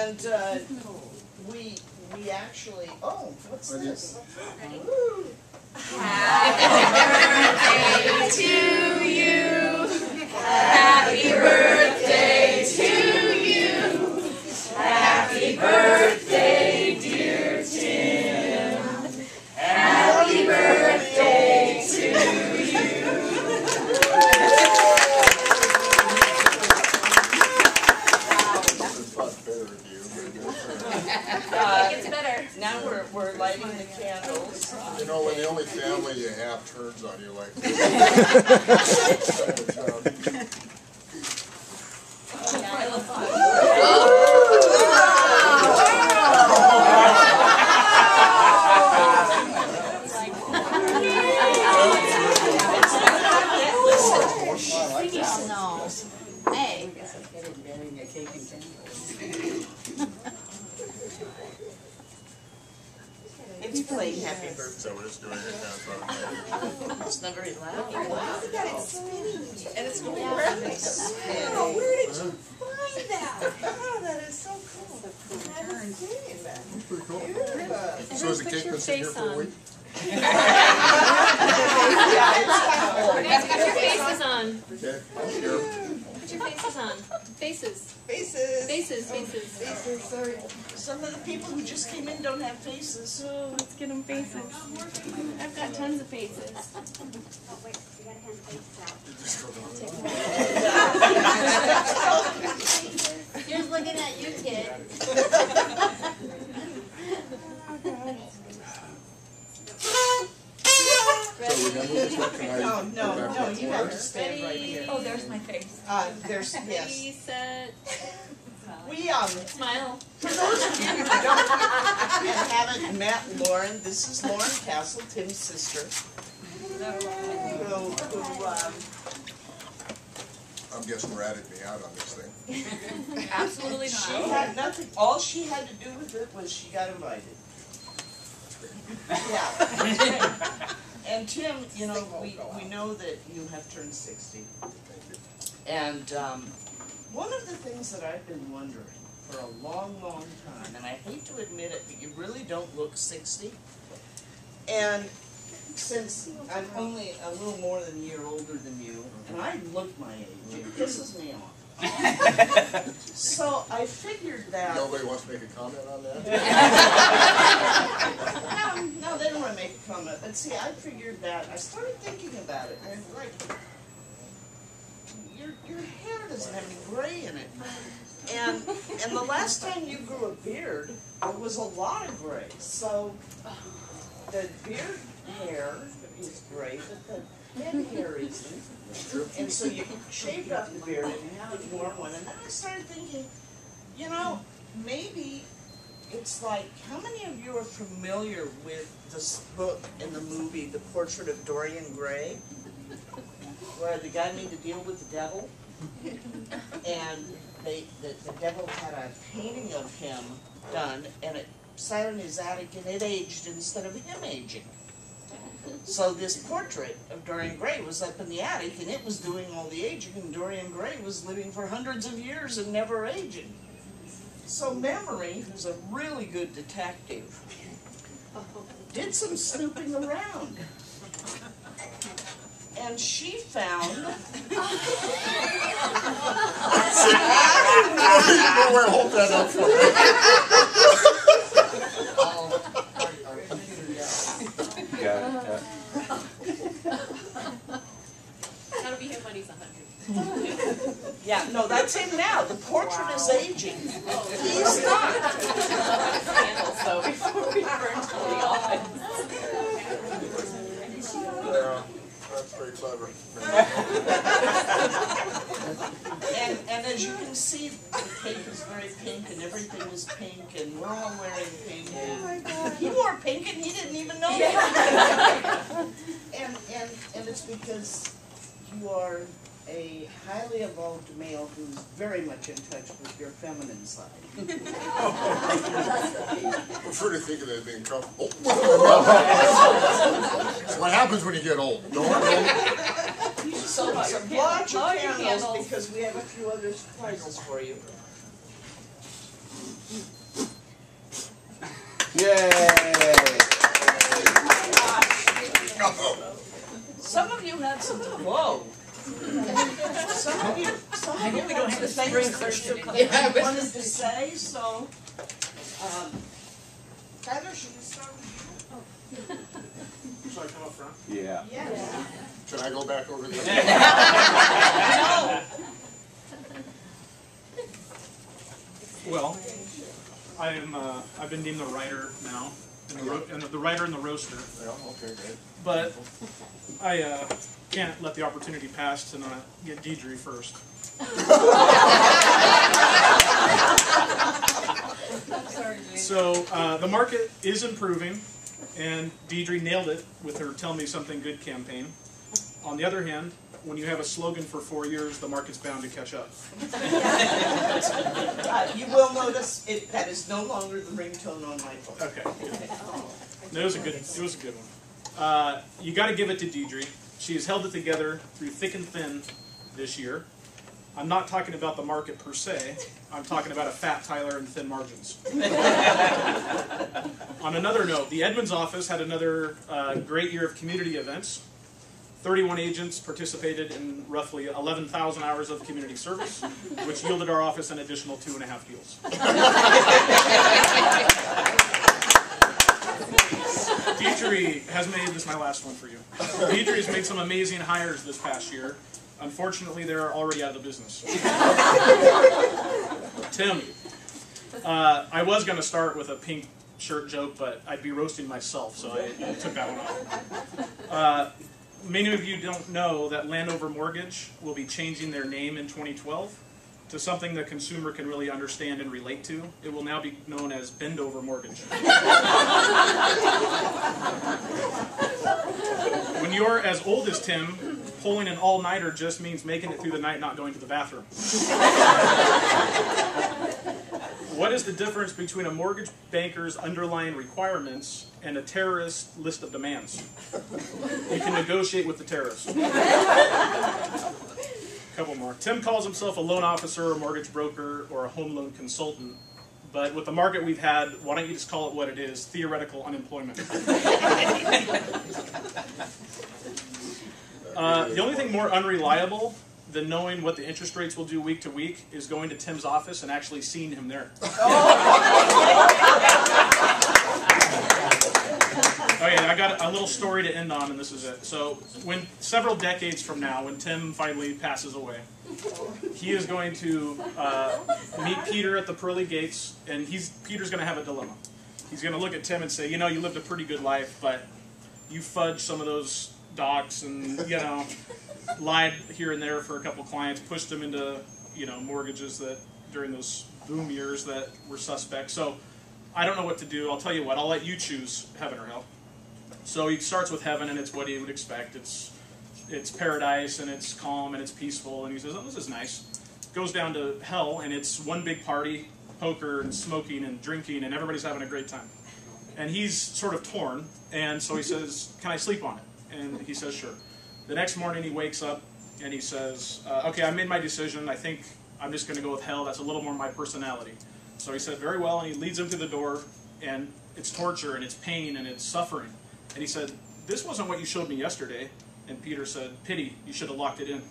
And we actually, oh, what's this? Woo. Happy birthday to you. Happy birthday to you. Happy birthday, dear Tim. Happy birthday to you. It gets better. Now we're lighting the candles. You know, when the only family you have turns on you like this. Hey. It's playing Happy Birthday. So we're just doing it now. It's not very loud. Wow, look at it spinning. And it's going around and Wow, where did you find that? Oh, that is so cool. I haven't seen that. Pretty cool. Yeah. So is the cake been sitting here for a week? Nancy, put your faces on. Okay, I'll share. Put your faces on. Faces. Faces. Faces, Oh, faces. faces, sorry. Some of the people who just came in don't have faces. Oh, let's get them faces. I've got tons of faces. Here's looking at you, kid. So we're going to move this one. Can I No, go no, back no, to you the have floor? to stand right here. Oh, there's my face. There's, Ready, yes. set, We, smile. for those of you who don't and haven't met Lauren, this is Lauren Cassill, Tim's sister. I'm guessing ratted me out on this thing. Absolutely She not. had nothing, all she had to do with it was she got invited. Yeah. And Tim, you know, we know that you have turned 60. Thank you. And one of the things that I've been wondering for a long, long time, and I hate to admit it, but you really don't look 60. And since I'm only a little more than a year older than you, and I look my age, it pisses me off. So I figured that... Nobody wants to make a comment on that? No, they don't want to make a comment. But see, I figured that, I started thinking about it, and it's like, your hair doesn't have any gray in it. And the last time you grew a beard, it was a lot of gray. So the beard hair is gray, but the head hair isn't. And so you shaved off the beard and you have a more one. And then I started thinking, you know, maybe it's like, how many of you are familiar with this book in the movie, The Portrait of Dorian Gray, where the guy made a deal with the devil, and the devil had a painting of him done, and it sat in his attic, and it aged instead of him aging. So this portrait of Dorian Gray was up in the attic, and it was doing all the aging, and Dorian Gray was living for hundreds of years and never aging. So Memory, who's a really good detective, did some snooping around. And she found... Hold that up for me. That'll be him when he's 100. Yeah, no, that's him now. The portrait is aging. He's not. Candles, though, before we burn to the office. Yeah, that's very clever. And as you can see, the cake is very pink, and everything is pink, and we're all wearing pink. He wore pink, and he didn't even know that. And it's because you are a highly evolved male who's very much in touch with your feminine side. I prefer to think of it as being comfortable. That's what happens when you get old. Don't So blow out your candles because we have a few other surprises for you. Yay! Some of you had some, whoa. Some of you we don't have the things sprinklers that to you come wanted to say, so, Heather, should we start with you? Should I come up front? Yeah. Yes. Can I go back over there? No. Well, I've been named the writer now, and the writer and the roaster. Yeah, okay, great. But I can't let the opportunity pass to not get Deidre first. So the market is improving, and Deidre nailed it with her "Tell Me Something Good" campaign. On the other hand, when you have a slogan for 4 years, the market's bound to catch up. You will notice that is no longer the ringtone on my phone. Okay. No, it was a good one. You got to give it to Deidre. She has held it together through thick and thin this year. I'm not talking about the market per se. I'm talking about a fat Tyler and thin margins. On another note, the Edmonds office had another great year of community events. 31 agents participated in roughly 11,000 hours of community service, which yielded our office an additional 2.5 deals. Deidre has made, this is my last one for you. Deidre has made some amazing hires this past year. Unfortunately, they're already out of the business. Tim, I was going to start with a pink shirt joke, but I'd be roasting myself, so I took that one off. Many of you don't know that Landover Mortgage will be changing their name in 2012 to something the consumer can really understand and relate to. It will now be known as Bend Over Mortgage. When you're as old as Tim, pulling an all-nighter just means making it through the night not going to the bathroom. What is the difference between a mortgage banker's underlying requirements and a terrorist's list of demands? You can negotiate with the terrorist. Couple more. Tim calls himself a loan officer, a mortgage broker, or a home loan consultant. But with the market we've had, why don't you just call it what it is, theoretical unemployment. The only thing more unreliable than knowing what the interest rates will do week to week is going to Tim's office and actually seeing him there. Okay, I got a little story to end on, and this is it. So, several decades from now, when Tim finally passes away, he is going to meet Peter at the pearly gates, and Peter's going to have a dilemma. He's going to look at Tim and say, you know, you lived a pretty good life, but you fudged some of those docs and, you know, lied here and there for a couple clients, pushed them into, you know, mortgages that during those boom years that were suspect. So I don't know what to do. I'll tell you what, I'll let you choose heaven or hell. So he starts with heaven, and it's what he would expect. It's paradise, and it's calm, and it's peaceful, and he says, oh, this is nice. Goes down to hell, and it's one big party, poker and smoking and drinking, and everybody's having a great time. And he's sort of torn, and so he says, can I sleep on it? And he says, sure. The next morning he wakes up, and he says, okay, I made my decision. I think I'm just going to go with hell. That's a little more my personality. So he said, very well, and he leads him to the door, and it's torture, and it's pain, and it's suffering. And he said, this wasn't what you showed me yesterday. And Peter said, pity, you should have locked it in.